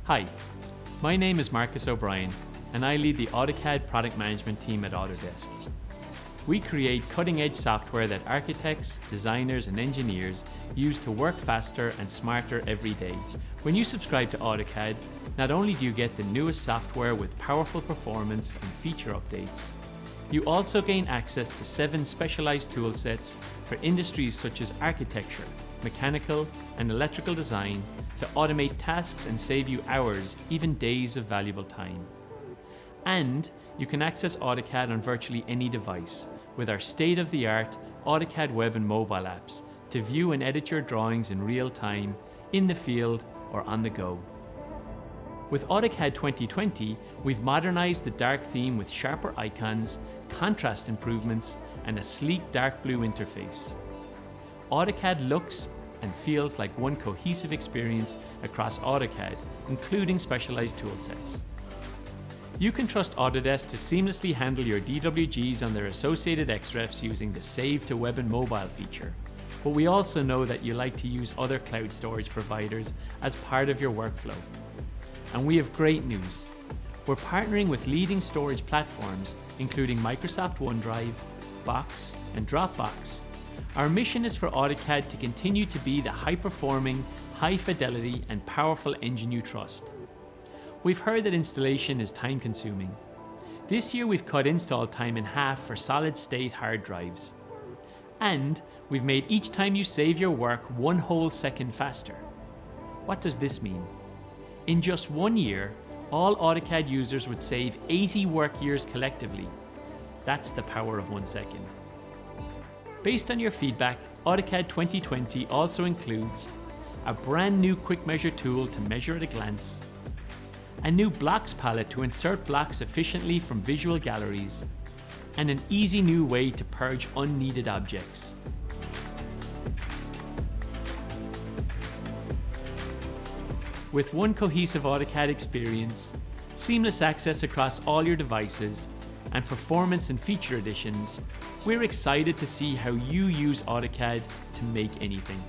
Hi, my name is Marcus O'Brien and I lead the Autocad product management team at Autodesk. We create cutting-edge software that architects, designers and engineers use to work faster and smarter every day. When you subscribe to Autocad, not only do you get the newest software with powerful performance and feature updates, you also gain access to 7 specialized toolsets for industries such as architecture, mechanical and electrical design to automate tasks and save you hours, even days of valuable time. And you can access AutoCAD on virtually any device with our state-of-the-art AutoCAD web and mobile apps to view and edit your drawings in real time, in the field or on the go. With AutoCAD 2020, we've modernized the dark theme with sharper icons, contrast improvements, and a sleek dark blue interface. AutoCAD looks and feels like one cohesive experience across AutoCAD, including specialized toolsets. You can trust Autodesk to seamlessly handle your DWGs on their associated XREFs using the Save to Web and Mobile feature. But we also know that you like to use other cloud storage providers as part of your workflow. And we have great news. We're partnering with leading storage platforms, including Microsoft OneDrive, Box, and Dropbox. Our mission is for AutoCAD to continue to be the high-performing, high-fidelity, and powerful engine you trust. We've heard that installation is time-consuming. This year we've cut install time in half for solid-state hard drives. And we've made each time you save your work 1 whole second faster. What does this mean? In just 1 year, all AutoCAD users would save 80 work years collectively. That's the power of 1 second. Based on your feedback, AutoCAD 2020 also includes a brand new quick measure tool to measure at a glance, a new blocks palette to insert blocks efficiently from visual galleries, and an easy new way to purge unneeded objects. With one cohesive AutoCAD experience, seamless access across all your devices, and performance and feature additions, we're excited to see how you use AutoCAD to make anything.